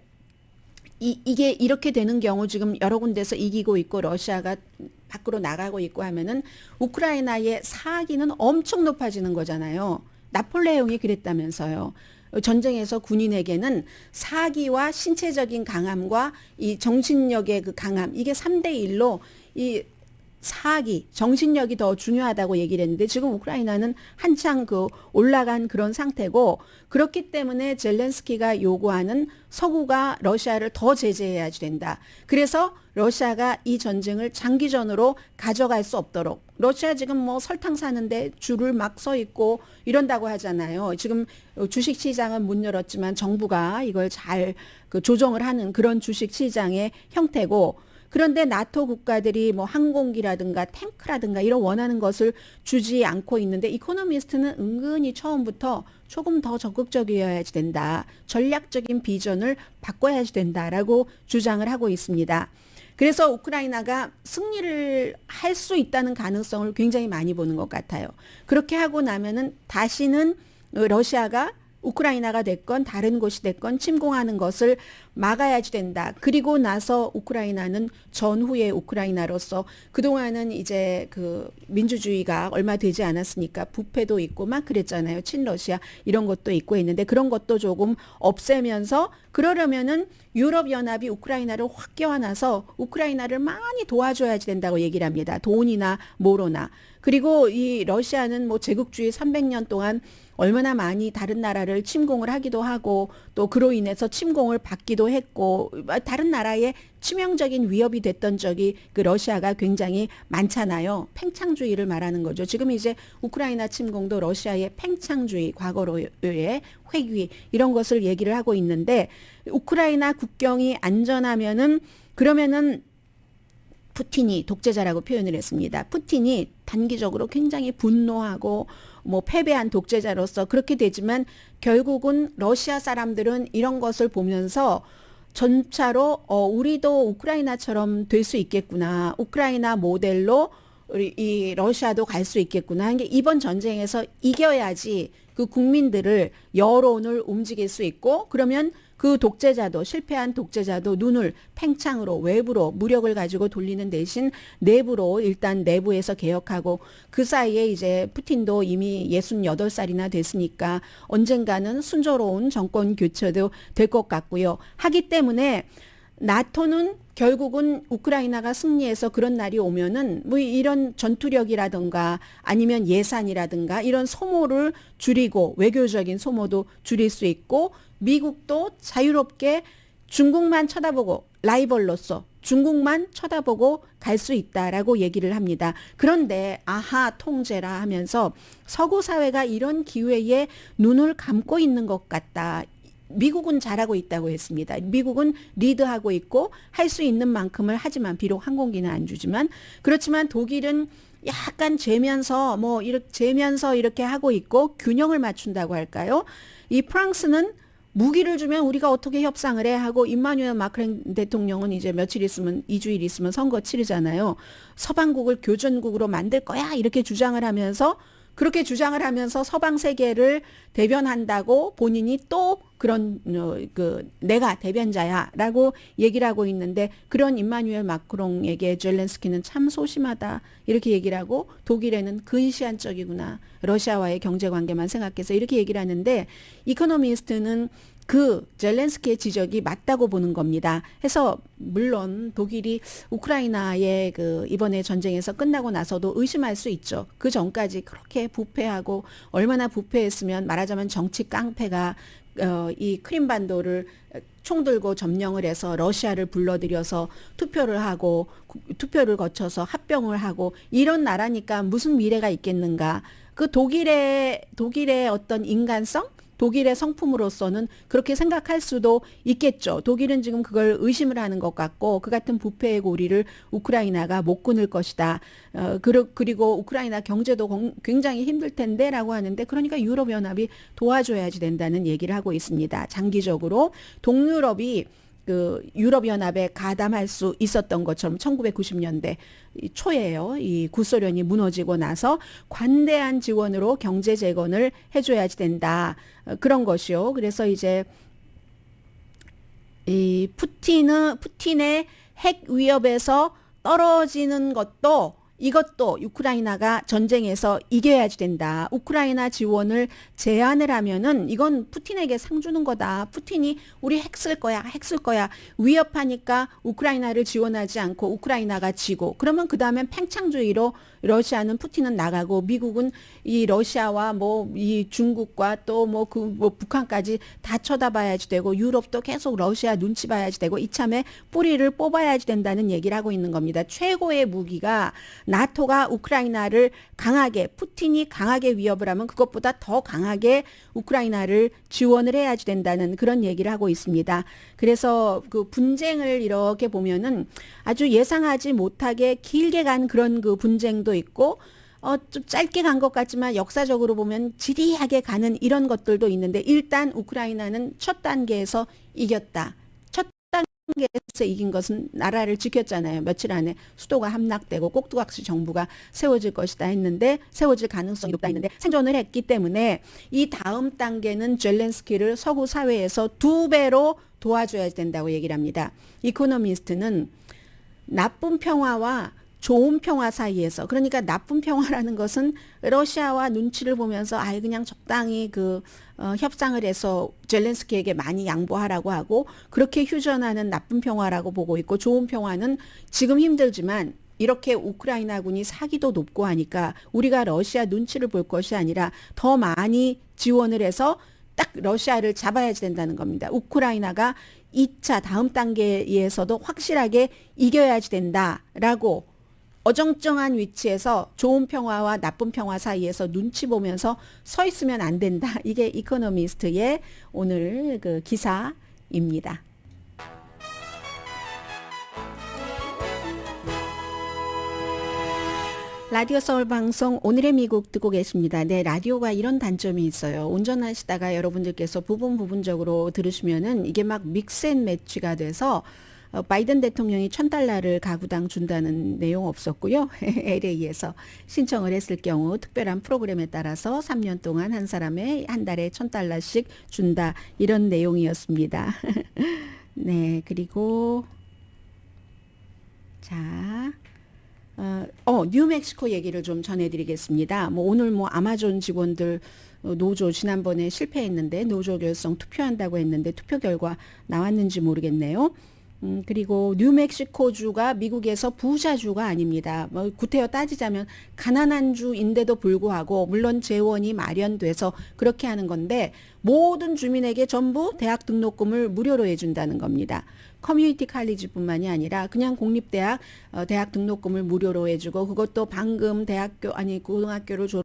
이게 이렇게 되는 경우 지금 여러 군데서 이기고 있고 러시아가 밖으로 나가고 있고 하면은 우크라이나의 사기는 엄청 높아지는 거잖아요. 나폴레옹이 그랬다면서요. 전쟁에서 군인에게는 사기와 신체적인 강함과 이 정신력의 그 강함 이게 3대 1로 이 사기, 정신력이 더 중요하다고 얘기를 했는데 지금 우크라이나는 한창 그 올라간 그런 상태고 그렇기 때문에 젤렌스키가 요구하는 서구가 러시아를 더 제재해야 된다. 그래서 러시아가 이 전쟁을 장기전으로 가져갈 수 없도록 러시아 지금 뭐 설탕 사는데 줄을 막 서 있고 이런다고 하잖아요. 지금 주식시장은 문 열었지만 정부가 이걸 잘 그 조정을 하는 그런 주식시장의 형태고 그런데 나토 국가들이 뭐 항공기라든가 탱크라든가 이런 원하는 것을 주지 않고 있는데 이코노미스트는 은근히 처음부터 조금 더 적극적이어야지 된다. 전략적인 비전을 바꿔야지 된다라고 주장을 하고 있습니다. 그래서 우크라이나가 승리를 할 수 있다는 가능성을 굉장히 많이 보는 것 같아요. 그렇게 하고 나면은 다시는 러시아가 우크라이나가 됐건 다른 곳이 됐건 침공하는 것을 막아야지 된다. 그리고 나서 우크라이나는 전후의 우크라이나로서 그동안은 이제 그 민주주의가 얼마 되지 않았으니까 부패도 있고 막 그랬잖아요. 친러시아 이런 것도 있고 했는데 그런 것도 조금 없애면서 그러려면은 유럽연합이 우크라이나를 확 껴안아서 우크라이나를 많이 도와줘야지 된다고 얘기를 합니다. 돈이나 뭐로나. 그리고 이 러시아는 뭐 제국주의 300년 동안 얼마나 많이 다른 나라를 침공을 하기도 하고 또 그로 인해서 침공을 받기도 했고 다른 나라에 치명적인 위협이 됐던 적이 그 러시아가 굉장히 많잖아요. 팽창주의를 말하는 거죠. 지금 이제 우크라이나 침공도 러시아의 팽창주의, 과거로의 회귀 이런 것을 얘기를 하고 있는데 우크라이나 국경이 안전하면은 그러면은 푸틴이 독재자라고 표현을 했습니다. 푸틴이 단기적으로 굉장히 분노하고 뭐 패배한 독재자로서 그렇게 되지만 결국은 러시아 사람들은 이런 것을 보면서 전차로 우리도 우크라이나처럼 될 수 있겠구나. 우크라이나 모델로 우리 이 러시아도 갈 수 있겠구나. 이게 이번 전쟁에서 이겨야지 그 국민들을 여론을 움직일 수 있고 그러면 그 독재자도 실패한 독재자도 눈을 팽창으로 외부로 무력을 가지고 돌리는 대신 내부로 일단 내부에서 개혁하고 그 사이에 이제 푸틴도 이미 68살이나 됐으니까 언젠가는 순조로운 정권 교체도 될 것 같고요. 하기 때문에 나토는 결국은 우크라이나가 승리해서 그런 날이 오면은 뭐 이런 전투력이라든가 아니면 예산이라든가 이런 소모를 줄이고 외교적인 소모도 줄일 수 있고 미국도 자유롭게 중국만 쳐다보고 라이벌로서 중국만 쳐다보고 갈 수 있다라고 얘기를 합니다. 그런데 아하 통제라 하면서 서구 사회가 이런 기회에 눈을 감고 있는 것 같다. 미국은 잘하고 있다고 했습니다. 미국은 리드하고 있고 할 수 있는 만큼을 하지만 비록 항공기는 안 주지만 그렇지만 독일은 약간 재면서 뭐 이렇게 재면서 이렇게 하고 있고 균형을 맞춘다고 할까요? 이 프랑스는 무기를 주면 우리가 어떻게 협상을 해 하고 임마누엘 마크롱 대통령은 이제 며칠 있으면 2주일 있으면 선거 치르잖아요. 서방국을 교전국으로 만들 거야 이렇게 주장을 하면서 그렇게 주장을 하면서 서방 세계를 대변한다고 본인이 또 그런 내가 대변자야라고 얘기를 하고 있는데 그런 임마누엘 마크롱에게 젤렌스키는 참 소심하다 이렇게 얘기를 하고 독일에는 근시안적이구나 러시아와의 경제 관계만 생각해서 이렇게 얘기를 하는데 이코노미스트는 그 젤렌스키의 지적이 맞다고 보는 겁니다. 해서 물론 독일이 우크라이나의 그 이번에 전쟁에서 끝나고 나서도 의심할 수 있죠. 그 전까지 그렇게 부패하고 얼마나 부패했으면 말하자면 정치 깡패가 이 크림반도를 총 들고 점령을 해서 러시아를 불러들여서 투표를 하고 투표를 거쳐서 합병을 하고 이런 나라니까 무슨 미래가 있겠는가. 그 독일의 어떤 인간성 독일의 성품으로서는 그렇게 생각할 수도 있겠죠. 독일은 지금 그걸 의심을 하는 것 같고 그 같은 부패의 고리를 우크라이나가 못 끊을 것이다. 그리고 우크라이나 경제도 굉장히 힘들 텐데 라고 하는데 그러니까 유럽연합이 도와줘야지 된다는 얘기를 하고 있습니다. 장기적으로 동유럽이 그 유럽연합에 가담할 수 있었던 것처럼 1990년대 초에요. 이 구소련이 무너지고 나서 관대한 지원으로 경제 재건을 해줘야지 된다. 그런 것이요. 그래서 이제 이 푸틴의 핵 위협에서 떨어지는 것도 이것도 우크라이나가 전쟁에서 이겨야지 된다. 우크라이나 지원을 제한을 하면은 이건 푸틴에게 상 주는 거다. 푸틴이 우리 핵 쓸 거야. 위협하니까 우크라이나를 지원하지 않고 우크라이나가 지고 그러면 그 다음엔 팽창주의로 러시아는 푸틴은 나가고 미국은 이 러시아와 뭐 이 중국과 또 뭐 북한까지 다 쳐다봐야지 되고 유럽도 계속 러시아 눈치 봐야지 되고 이참에 뿌리를 뽑아야지 된다는 얘기를 하고 있는 겁니다. 최고의 무기가 나토가 우크라이나를 강하게 푸틴이 강하게 위협을 하면 그것보다 더 강하게 우크라이나를 지원을 해야지 된다는 그런 얘기를 하고 있습니다. 그래서 그 분쟁을 이렇게 보면은 아주 예상하지 못하게 길게 간 그런 그 분쟁도 있고 좀 짧게 간 것 같지만 역사적으로 보면 지리하게 가는 이런 것들도 있는데 일단 우크라이나는 첫 단계에서 이겼다. 에서 이긴 것은 나라를 지켰잖아요. 며칠 안에 수도가 함락되고 꼭두각시 정부가 세워질 것이다 했는데 세워질 가능성이 높다 했는데 생존을 했기 때문에 이 다음 단계는 젤렌스키를 서구 사회에서 두 배로 도와줘야 된다고 얘기를 합니다. 이코노미스트는 나쁜 평화와 좋은 평화 사이에서, 그러니까 나쁜 평화라는 것은 러시아와 눈치를 보면서 아예 그냥 적당히 협상을 해서 젤렌스키에게 많이 양보하라고 하고 그렇게 휴전하는 나쁜 평화라고 보고 있고, 좋은 평화는 지금 힘들지만 이렇게 우크라이나군이 사기도 높고 하니까 우리가 러시아 눈치를 볼 것이 아니라 더 많이 지원을 해서 딱 러시아를 잡아야 된다는 겁니다. 우크라이나가 2차 다음 단계에서도 확실하게 이겨야지 된다라고 어정쩡한 위치에서 좋은 평화와 나쁜 평화 사이에서 눈치 보면서 서 있으면 안 된다. 이게 이코노미스트의 오늘 기사입니다. 라디오 서울 방송 오늘의 미국 듣고 계십니다. 네, 라디오가 이런 단점이 있어요. 운전하시다가 여러분들께서 부분적으로 들으시면은 이게 막 믹스 앤 매치가 돼서 바이든 대통령이 $1,000를 가구당 준다는 내용 없었고요. LA에서 신청을 했을 경우 특별한 프로그램에 따라서 3년 동안 한 사람에 한 달에 $1,000씩 준다. 이런 내용이었습니다. 네, 그리고 자, 뉴멕시코 얘기를 좀 전해드리겠습니다. 오늘 아마존 직원들 노조 지난번에 실패했는데 노조 결성 투표한다고 했는데 투표 결과 나왔는지 모르겠네요. 그리고 뉴멕시코주가 미국에서 부자주가 아닙니다. 구태여 따지자면 가난한 주인데도 불구하고 물론 재원이 마련돼서 그렇게 하는 건데 모든 주민에게 전부 대학 등록금을 무료로 해준다는 겁니다. 커뮤니티 칼리지뿐만이 아니라 그냥 공립대학 대학 등록금을 무료로 해주고 그것도 방금 고등학교를 졸업한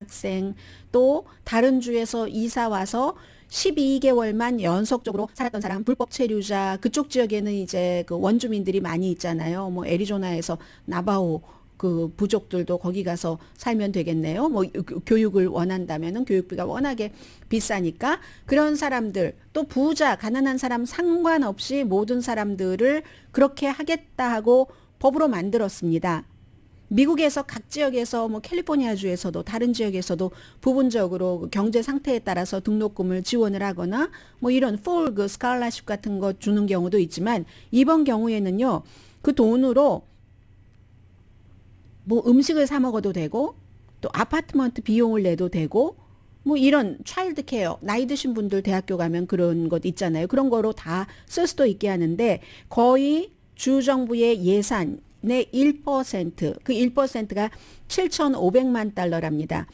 학생 또 다른 주에서 이사 와서 12개월만 연속적으로 살았던 사람, 불법 체류자, 그쪽 지역에는 이제 원주민들이 많이 있잖아요. 애리조나에서 나바호 부족들도 거기 가서 살면 되겠네요. 교육을 원한다면은 교육비가 워낙에 비싸니까 그런 사람들, 또 부자, 가난한 사람 상관없이 모든 사람들을 그렇게 하겠다 하고 법으로 만들었습니다. 미국에서 각 지역에서 캘리포니아주에서도 다른 지역에서도 부분적으로 경제 상태에 따라서 등록금을 지원을 하거나 이런 풀 스칼라십 같은 거 주는 경우도 있지만 이번 경우에는요. 그 돈으로 음식을 사 먹어도 되고 또 아파트먼트 비용을 내도 되고 이런 차일드 케어, 나이 드신 분들 대학교 가면 그런 것 있잖아요. 그런 거로 다 쓸 수도 있게 하는데 거의 주정부의 예산의 1%, 그 1%가 $7,500만 달러랍니다.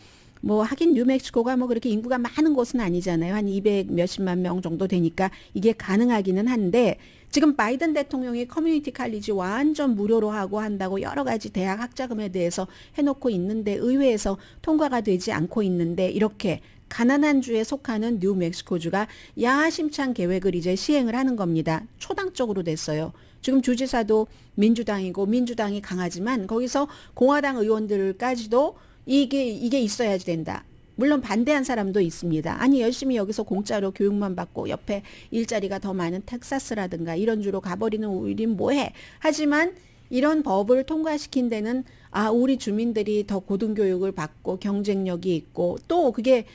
하긴 뉴멕시코가 그렇게 인구가 많은 곳은 아니잖아요. 한 200 몇십만 명 정도 되니까 이게 가능하기는 한데 지금 바이든 대통령이 커뮤니티 칼리지 완전 무료로 하고 한다고 여러 가지 대학 학자금에 대해서 해놓고 있는데 의회에서 통과가 되지 않고 있는데 이렇게 가난한 주에 속하는 뉴멕시코주가 야심찬 계획을 이제 시행을 하는 겁니다. 초당적으로 됐어요. 지금 주지사도 민주당이고 민주당이 강하지만 거기서 공화당 의원들까지도 이게 있어야지 된다. 물론 반대한 사람도 있습니다. 아니 열심히 여기서 공짜로 교육만 받고 옆에 일자리가 더 많은 텍사스라든가 이런 주로 가버리는 우린 뭐해. 하지만 이런 법을 통과시킨 데는 우리 주민들이 더 고등교육을 받고 경쟁력이 있고 또 그게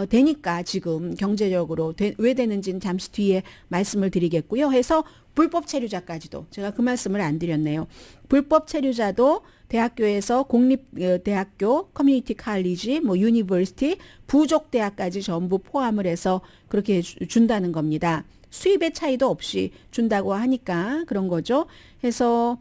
되니까 지금 경제적으로 왜 되는지는 잠시 뒤에 말씀을 드리겠고요. 해서 불법 체류자까지도 제가 그 말씀을 안 드렸네요. 불법 체류자도 대학교에서 공립대학교, 커뮤니티 칼리지, 유니버시티, 부족대학까지 전부 포함을 해서 그렇게 준다는 겁니다. 수입의 차이도 없이 준다고 하니까 그런 거죠. 해서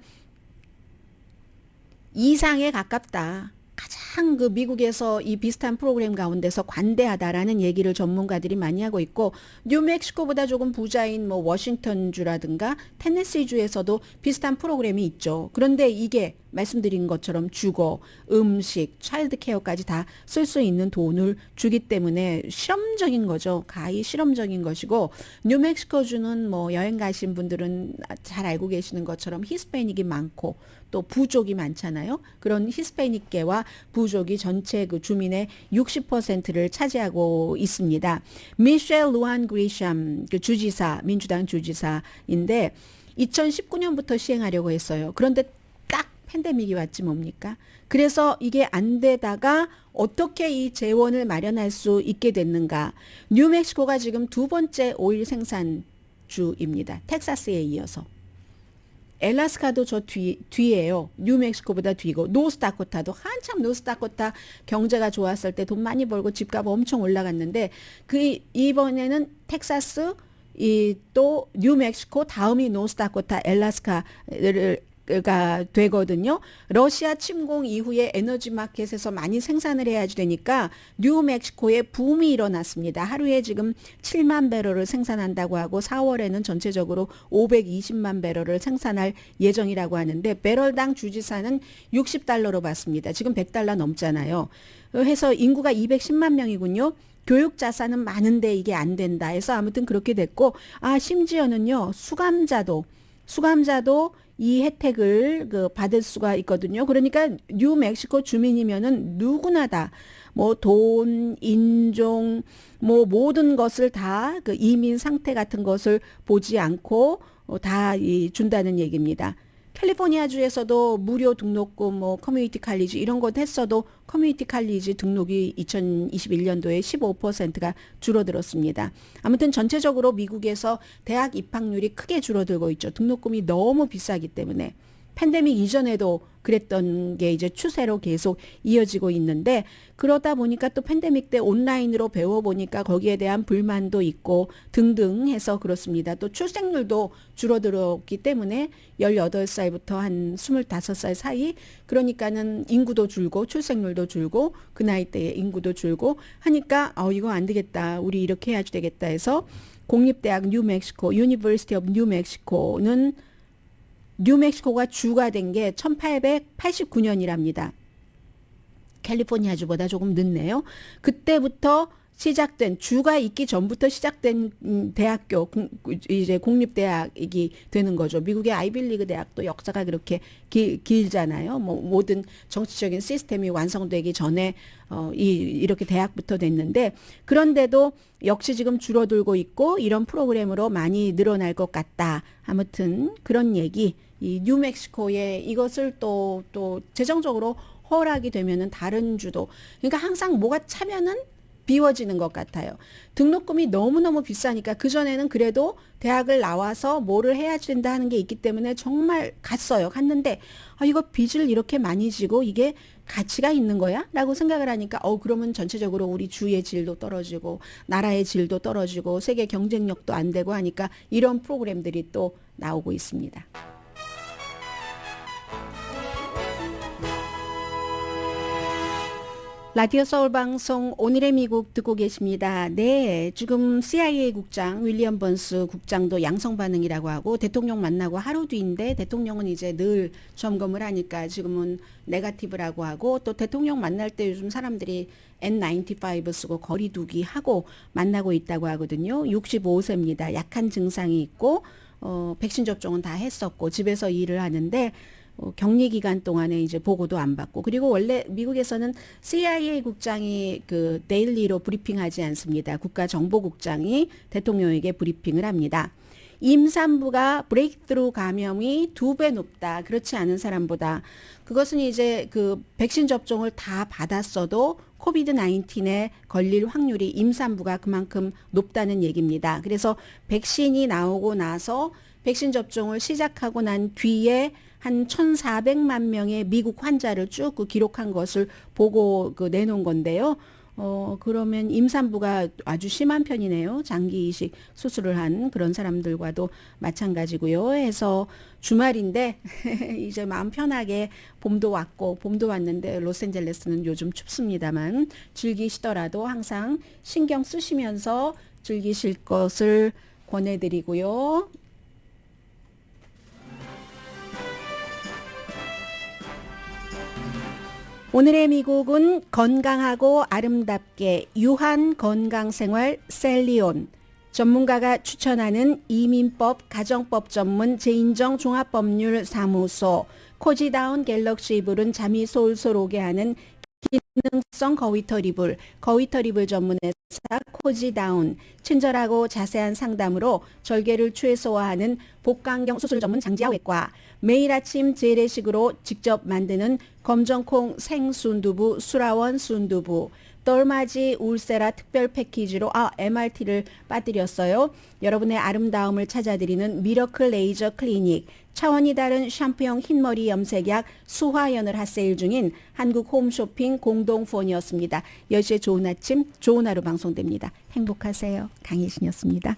이상에 가깝다. 가장 미국에서 이 비슷한 프로그램 가운데서 관대하다라는 얘기를 전문가들이 많이 하고 있고 뉴멕시코보다 조금 부자인 워싱턴주라든가 테네시주에서도 비슷한 프로그램이 있죠. 그런데 이게 말씀드린 것처럼 주거, 음식, 차일드 케어까지 다 쓸 수 있는 돈을 주기 때문에 실험적인 거죠. 가히 실험적인 것이고 뉴멕시코주는 여행 가신 분들은 잘 알고 계시는 것처럼 히스패닉이 많고 또 부족이 많잖아요. 그런 히스패닉계와 부족이 전체 그 주민의 60%를 차지하고 있습니다. 미셸 루안 그리샴 그 주지사, 민주당 주지사인데 2019년부터 시행하려고 했어요. 그런데 딱 팬데믹이 왔지 뭡니까? 그래서 이게 안 되다가 어떻게 이 재원을 마련할 수 있게 됐는가? 뉴멕시코가 지금 두 번째 오일 생산주입니다. 텍사스에 이어서. 엘라스카도 저 뒤에요. 뉴멕시코보다 뒤고 노스다코타도 한참 노스다코타 경제가 좋았을 때 돈 많이 벌고 집값 엄청 올라갔는데 이번에는 텍사스 또 뉴멕시코 다음이 노스다코타 엘라스카를 가 되거든요. 러시아 침공 이후에 에너지 마켓에서 많이 생산을 해야지 되니까 뉴멕시코에 붐이 일어났습니다. 하루에 지금 7만 배럴을 생산한다고 하고 4월에는 전체적으로 520만 배럴을 생산할 예정이라고 하는데 배럴당 주지사는 $60로 받습니다. 지금 $100 넘잖아요. 해서 인구가 210만 명이군요. 교육 자산은 많은데 이게 안 된다 해서 아무튼 그렇게 됐고 심지어는요. 수감자도 이 혜택을 받을 수가 있거든요. 그러니까 뉴멕시코 주민이면은 누구나 다 뭐 돈, 인종, 뭐 모든 것을 다 그 이민 상태 같은 것을 보지 않고 다 준다는 얘기입니다. 캘리포니아주에서도 무료 등록금, 뭐 커뮤니티 칼리지 이런 것 했어도 커뮤니티 칼리지 등록이 2021년도에 15%가 줄어들었습니다. 아무튼 전체적으로 미국에서 대학 입학률이 크게 줄어들고 있죠. 등록금이 너무 비싸기 때문에. 팬데믹 이전에도 그랬던 게 이제 추세로 계속 이어지고 있는데 그러다 보니까 또 팬데믹 때 온라인으로 배워보니까 거기에 대한 불만도 있고 등등 해서 그렇습니다. 또 출생률도 줄어들었기 때문에 18살부터 한 25살 사이 그러니까는 인구도 줄고 출생률도 줄고 그 나이 때에 인구도 줄고 하니까 이거 안 되겠다. 우리 이렇게 해야지 되겠다 해서 공립대학 뉴멕시코 유니버시티 오브 뉴멕시코는 뉴멕시코가 주가 된 게 1889년이랍니다. 캘리포니아주보다 조금 늦네요. 그때부터 시작된 주가 있기 전부터 시작된 대학교 이제 공립대학이 되는 거죠. 미국의 아이빌리그 대학도 역사가 그렇게 길잖아요. 뭐 모든 정치적인 시스템이 완성되기 전에 이렇게 대학부터 됐는데 그런데도 역시 지금 줄어들고 있고 이런 프로그램으로 많이 늘어날 것 같다. 아무튼 그런 얘기. 이 뉴멕시코에 이것을 또 재정적으로 허락이 되면은 다른 주도 그러니까 항상 뭐가 차면은 비워지는 것 같아요. 등록금이 너무너무 비싸니까 그전에는 그래도 대학을 나와서 뭐를 해야 된다 하는 게 있기 때문에 정말 갔는데 이거 빚을 이렇게 많이 지고 이게 가치가 있는 거야? 라고 생각을 하니까 그러면 전체적으로 우리 주의 질도 떨어지고 나라의 질도 떨어지고 세계 경쟁력도 안 되고 하니까 이런 프로그램들이 또 나오고 있습니다. 라디오 서울 방송 오늘의 미국 듣고 계십니다. 네, 지금 CIA 국장 윌리엄 번스 국장도 양성 반응이라고 하고 대통령 만나고 하루 뒤인데 대통령은 이제 늘 점검을 하니까 지금은 네거티브라고 하고 또 대통령 만날 때 요즘 사람들이 N95 쓰고 거리 두기 하고 만나고 있다고 하거든요. 65세입니다. 약한 증상이 있고 백신 접종은 다 했었고 집에서 일을 하는데 격리 기간 동안에 이제 보고도 안 받고 그리고 원래 미국에서는 CIA 국장이 그 데일리로 브리핑하지 않습니다. 국가정보국장이 대통령에게 브리핑을 합니다. 임산부가 브레이크스루 감염이 2배 높다. 그렇지 않은 사람보다. 그것은 이제 그 백신 접종을 다 받았어도 코비드 19에 걸릴 확률이 임산부가 그만큼 높다는 얘기입니다. 그래서 백신이 나오고 나서 백신 접종을 시작하고 난 뒤에 한 1,400만 명의 미국 환자를 쭉 기록한 것을 보고 내놓은 건데요. 그러면 임산부가 아주 심한 편이네요. 장기 이식 수술을 한 그런 사람들과도 마찬가지고요. 해서 주말인데 이제 마음 편하게 봄도 왔는데 로스앤젤레스는 요즘 춥습니다만 즐기시더라도 항상 신경 쓰시면서 즐기실 것을 권해드리고요. 오늘의 미국은 건강하고 아름답게 유한 건강생활 셀리온 전문가가 추천하는 이민법 가정법 전문 재인정 종합법률 사무소 코지다운 갤럭시 이불은 잠이 솔솔 오게 하는 기능성 거위털 이불, 거위털 이불 전문 회사 코지다운, 친절하고 자세한 상담으로 절개를 최소화하는 복강경 수술 전문 장지하외과, 매일 아침 재래식으로 직접 만드는 검정콩 생순두부 수라원 순두부, 똘마지 울세라 특별 패키지로 MRT를 빠뜨렸어요. 여러분의 아름다움을 찾아드리는 미러클 레이저 클리닉, 차원이 다른 샴푸형 흰머리 염색약 수화연을 핫세일 중인 한국 홈쇼핑 공동폰이었습니다. 10시에 좋은 아침, 좋은 하루 방송됩니다. 행복하세요. 강혜신이었습니다.